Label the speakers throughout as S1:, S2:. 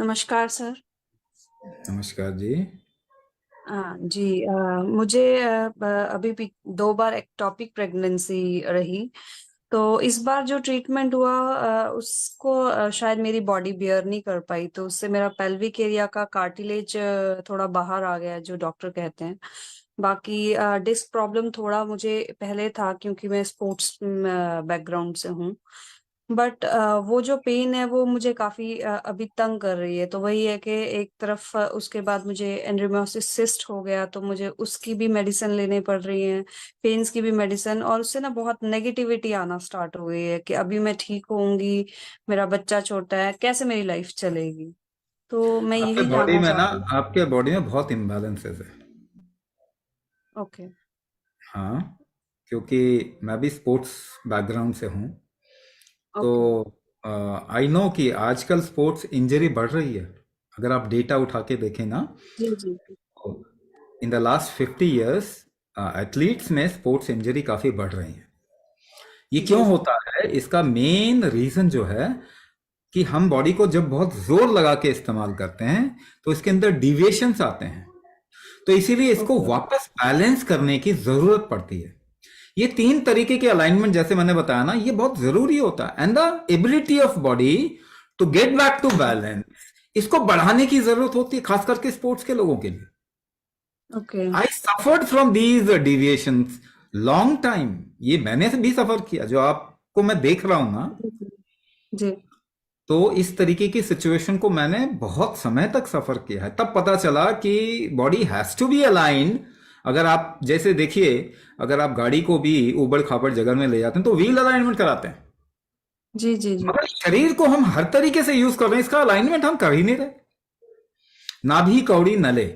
S1: नमस्कार सर।
S2: नमस्कार जी।
S1: हाँ जी। मुझे अभी भी 2 बार एक्टोपिक प्रेगनेंसी रही। तो इस बार जो ट्रीटमेंट हुआ उसको शायद मेरी बॉडी बियर नहीं कर पाई, तो उससे मेरा पेल्विक एरिया का कार्टिलेज थोड़ा बाहर आ गया जो डॉक्टर कहते हैं। बाकी डिस्क प्रॉब्लम थोड़ा मुझे पहले था क्योंकि मैं स्पोर्ट्स बैकग्राउंड से हूँ। बट वो जो पेन है वो मुझे काफी अभी तंग कर रही है। तो वही है कि एक तरफ उसके बाद मुझे एंड्रोमियोसिस सिस्ट हो गया, तो मुझे उसकी भी मेडिसिन लेने पड़ रही है, पेन्स की भी मेडिसिन। और उससे ना बहुत नेगेटिविटी आना स्टार्ट हो गई है कि अभी मैं ठीक होंगी, मेरा बच्चा छोटा है, कैसे मेरी लाइफ चलेगी। तो मैं
S2: आपके
S1: यही
S2: बॉडी
S1: जानना
S2: में ना
S1: चाहती हूँ।
S2: आपके बॉडी में बहुत इम्बैलेंसेस है।
S1: ओके।
S2: हाँ, क्योंकि मैं भी स्पोर्ट्स बैकग्राउंड से हूँ। तो
S1: ओके।
S2: आई नो कि आजकल स्पोर्ट्स इंजरी बढ़ रही है। अगर आप डेटा उठा के देखें ना,
S1: जी जी जी।
S2: In the last 50 years athletes में स्पोर्ट्स इंजरी काफ़ी बढ़ रही है। ये
S1: जी
S2: क्यों होता है? इसका मेन रीज़न जो है कि हम बॉडी को जब बहुत जोर लगा के इस्तेमाल करते हैं तो इसके अंदर डिविएशंस आते हैं। तो इसीलिए इसको
S1: ओके।
S2: वापस बैलेंस करने की जरूरत पड़ती है। ये 3 तरीके के अलाइनमेंट जैसे मैंने बताया ना, ये बहुत जरूरी होता है। And the ability of body to get back to balance, इसको बढ़ाने की जरूरत होती है, खास करके स्पोर्ट्स के लोगों के लिए।
S1: Okay.
S2: I suffered from these deviations long time. ये मैंने भी सफर किया, जो आपको मैं देख रहा हूं ना।
S1: जी जी जी।
S2: तो इस तरीके की सिचुएशन को मैंने बहुत समय तक सफर किया है, तब पता चला कि body has to be aligned. अगर आप जैसे देखिए, अगर आप गाड़ी को भी ऊबड़ खाबड़ जगह में ले जाते हैं तो व्हील अलाइनमेंट कराते हैं,
S1: जी जी जी।
S2: मगर शरीर को हम हर तरीके से यूज कर रहे हैं, इसका अलाइनमेंट हम कर ही नहीं रहे। नाभि कौड़ी नले,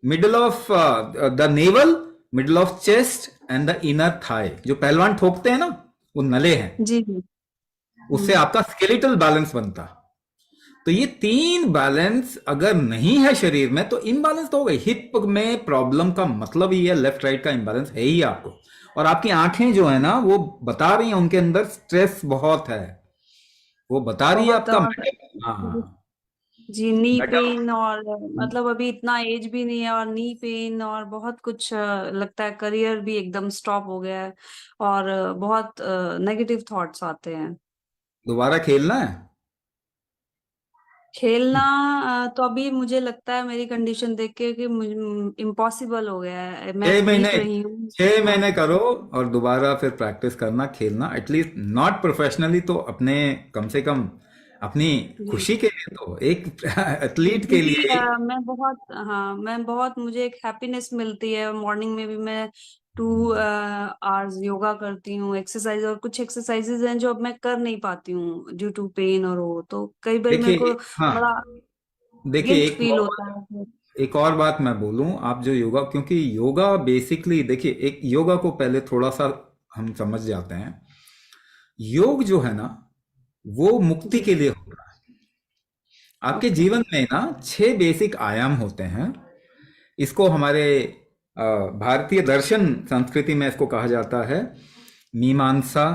S2: middle of the navel, middle of chest and the inner thigh, जो पहलवान ठोकते हैं ना, वो नले हैं।
S1: जी जी।
S2: उससे
S1: हम्म।
S2: आपका स्केलेटल बैलेंस बनता है। तो ये 3 बैलेंस अगर नहीं है शरीर में तो इम्बैलेंस तो हो गई। हिप में प्रॉब्लम का मतलब ही है लेफ्ट राइट का इम्बैलेंस है ही आपको। और आपकी आंखें जो है ना, वो बता रही हैं उनके अंदर स्ट्रेस बहुत है। वो बता रही है
S1: बहुत।
S2: आपका
S1: और
S2: हाँ,
S1: जी, नी
S2: मेटा
S1: पेन और मतलब अभी इतना एज भी नहीं है, और नी पेन और बहुत कुछ लगता है करियर भी एकदम स्टॉप हो गया है। और बहुत नेगेटिव थॉट्स आते हैं।
S2: दोबारा खेलना है।
S1: खेलना तो अभी मुझे लगता है मेरी कंडीशन देख के कि इम्पॉसिबल हो गया है। मैं
S2: 6 महीने,
S1: देख रही हूँ।
S2: 6 महीने
S1: हाँ
S2: करो और दोबारा फिर प्रैक्टिस करना, खेलना। एटलीस्ट नॉट प्रोफेशनली तो अपने, कम से कम अपनी
S1: जी।
S2: खुशी के लिए तो, एक एथलीट के
S1: क्योंकि
S2: लिए।
S1: मैं बहुत मुझे एक हैप्पीनेस मिलती है। मॉर्निंग में भी मैं 2 आवर्स योगा करती हूँ, एक्सरसाइज। और कुछ एक्सरसाइजेज हैं जो अब मैं कर नहीं पाती हूँ ड्यू टू पेन, और वो तो कई बार मेरे को
S2: देखिए, हाँ,
S1: बड़ा
S2: देखिए
S1: गिल्ट फील होता है।
S2: एक और बात मैं बोलूं। आप जो योगा, क्योंकि योगा बेसिकली, देखिए, एक योगा को पहले थोड़ा सा हम समझ जाते हैं। योग जो है ना, वो मुक्ति
S1: जी।
S2: के लिए होता है। आपके
S1: ओके।
S2: जीवन में ना 6 बेसिक आयाम होते हैं। इसको हमारे भारतीय दर्शन संस्कृति में इसको कहा जाता है मीमांसा,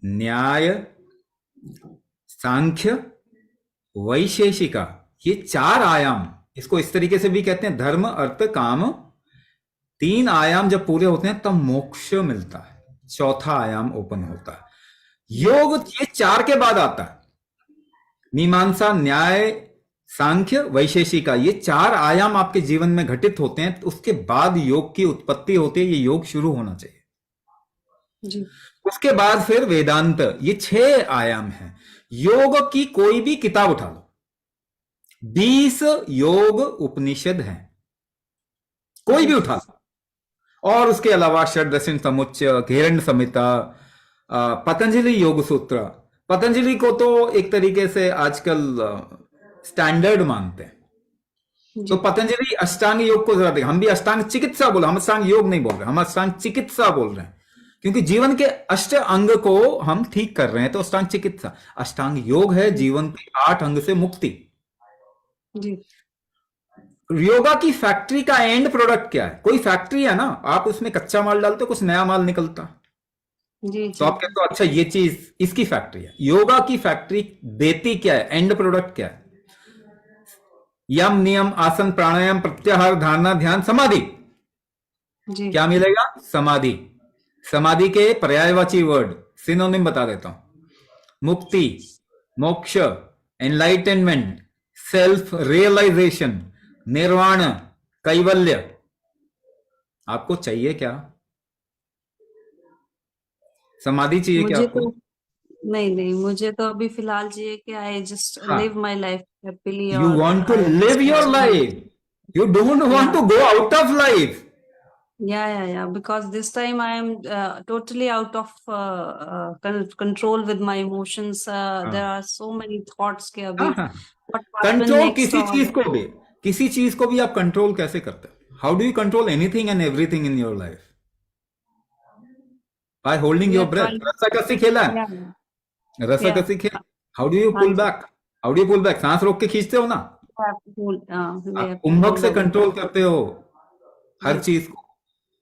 S2: न्याय, सांख्य, वैशेषिका। ये 4 आयाम, इसको इस तरीके से भी कहते हैं धर्म अर्थ काम। 3 आयाम जब पूरे होते हैं तब मोक्ष मिलता है, चौथा आयाम ओपन होता है।
S1: जी
S2: योग ये 4 के बाद आता है। मीमांसा, न्याय, सांख्य, वैशेषिका, ये 4 आयाम आपके जीवन में घटित होते हैं, तो उसके बाद योग की उत्पत्ति होती है। ये योग शुरू होना चाहिए।
S1: जी।
S2: उसके बाद फिर वेदांत। ये 6 आयाम हैं। योग की कोई भी किताब उठा लो, 20 योग उपनिषद हैं, कोई भी
S1: जी।
S2: उठा लो। और उसके अलावा षड्दर्शन समुच्चय, घेरंड संहिता, पतंजलि योग सूत्र। पतंजलि को तो एक तरीके से आजकल स्टैंडर्ड मानते हैं। तो
S1: जी
S2: पतंजलि अष्टांग योग को जरा देखें। हम भी अष्टांग चिकित्सा बोल, हम अष्टांग योग नहीं बोल रहे, हम अष्टांग चिकित्सा बोल रहे हैं। क्योंकि जीवन के अष्ट अंग को हम ठीक कर रहे हैं, तो अष्टांग चिकित्सा। अष्टांग योग है
S1: जी
S2: जीवन के 8 अंग से मुक्ति।
S1: जी
S2: योगा की फैक्ट्री का एंड प्रोडक्ट क्या है? कोई फैक्ट्री है ना, आप उसमें कच्चा माल डालते हो, कुछ नया माल निकलता।
S1: जी
S2: तो
S1: जी।
S2: आप कहते हो अच्छा ये चीज इसकी फैक्ट्री है। योगा की फैक्ट्री देती क्या है? एंड प्रोडक्ट क्या है? यम नियम आसन प्राणायाम प्रत्याहार धारणा ध्यान समाधि।
S1: जी।
S2: क्या मिलेगा? समाधि। समाधि के पर्यायवाची वर्ड सिनोनिम बता देता हूं। मुक्ति, मोक्ष, एनलाइटनमेंट, सेल्फ रियलाइजेशन, निर्वाण, कैवल्य। आपको चाहिए क्या? समाधि चाहिए क्या
S1: मुझे
S2: आपको?
S1: तो नहीं नहीं, मुझे तो अभी फिलहाल चाहिए कि आई जस्ट लिव
S2: हाँ,
S1: माय लाइफ हैप्पीली,
S2: you
S1: और
S2: want to
S1: I
S2: live
S1: just
S2: your
S1: enjoy.
S2: life. You don't want
S1: या
S2: to go out of life.
S1: या because this time I am totally out of control with my emotions. There
S2: हाँ
S1: are so many thoughts के
S2: हाँ
S1: अभी
S2: हाँ।
S1: What happen
S2: control
S1: next.
S2: किसी
S1: और
S2: चीज को भी, किसी चीज को भी आप कंट्रोल कैसे करते हैं? How do you control anything and everything in your life? By holding
S1: we
S2: your
S1: are
S2: breath.
S1: Trying.
S2: रस्साकसी खेला
S1: या
S2: है? रस्साकसी खेल। हाउ डू यू
S1: हाँ
S2: पुल
S1: जी।
S2: Back? How do you pull back? सांस रोक के खींचते हो ना।
S1: वी हैव
S2: आप
S1: टू
S2: कुंभक
S1: होल्ड
S2: से
S1: ऑन।
S2: कंट्रोल करते हो हर
S1: जी।
S2: चीज को।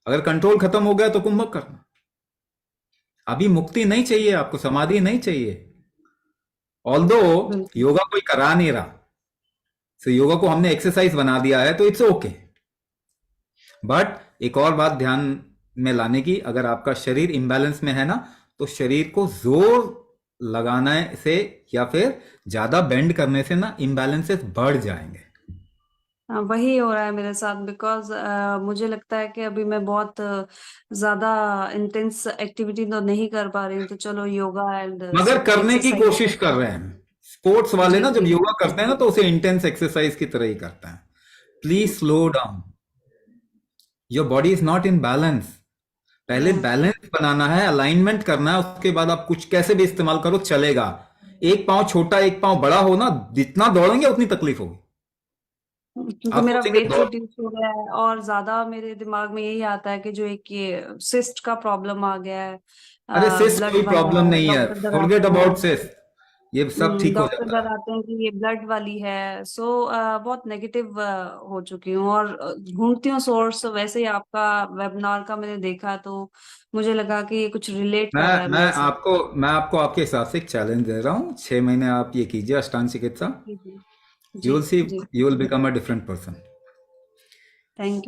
S2: अगर कंट्रोल खत्म हो गया तो कुंभक करना। अभी मुक्ति नहीं चाहिए आपको, समाधि नहीं चाहिए। ऑल्दो
S1: बिल्कुल।
S2: योगा कोई करा नहीं रहा, तो योगा को हमने एक्सरसाइज बना दिया है तो इट्स ओके। बट एक और बात ध्यान में लाने की, अगर आपका शरीर इम्बैलेंस में है ना, तो शरीर को जोर लगाने से या फिर ज्यादा बेंड करने से ना इम्बैलेंसेस बढ़ जाएंगे।
S1: हाँ, वही हो रहा है मेरे साथ, बिकॉज मुझे लगता है कि अभी मैं बहुत ज्यादा इंटेंस एक्टिविटी तो नहीं कर पा रही हूँ, तो चलो योगा एंड
S2: मगर
S1: सिंपल
S2: करने की
S1: एक्सरसाइज।
S2: कोशिश कर रहे हैं। स्पोर्ट्स वाले
S1: जी
S2: ना जब
S1: जी।
S2: योगा करते हैं ना तो उसे इंटेंस एक्सरसाइज की तरह ही करते हैं। Please slow down. Your body is not in balance. पहले
S1: या
S2: बैलेंस बनाना है, अलाइनमेंट करना है, उसके बाद आप कुछ कैसे भी इस्तेमाल करो चलेगा। एक पांव छोटा एक पांव बड़ा हो ना, जितना दौड़ेंगे उतनी तकलीफ होगी।
S1: क्योंकि
S2: आप
S1: मेरा
S2: सोचेंगे
S1: वेट
S2: दौड़,
S1: रिड्यूस हो गया है, और ज्यादा मेरे दिमाग में यही आता है कि जो एक ये सिस्ट का प्रॉब्लम आ गया है,
S2: अरे सिस
S1: ब्लड
S2: कोई
S1: वाला,
S2: प्रॉब्लम नहीं है।
S1: डॉक्टर
S2: फॉरगेट
S1: डराते हैं।
S2: अबाउट सिस, ये सब ठीक हो
S1: डॉक्टर
S2: जाता है।
S1: बताते हैं कि ये ब्लड वाली है। सो बहुत नेगेटिव हो चुकी हूँ, और ढूंढती हूँ सोर्स। वैसे ही आपका वेबिनार का मैंने देखा, तो मुझे लगा कि ये कुछ रिलेट कर रहा है
S2: मैं
S1: मेरे साथ।
S2: आपको मैं आपको आपके हिसाब से एक चैलेंज दे रहा हूँ, 6 महीने आप ये कीजिए अष्टांग चिकित्सा।
S1: जी जी।
S2: यू
S1: जी
S2: विल सी,
S1: जी।
S2: You will become a different person.
S1: Thank you.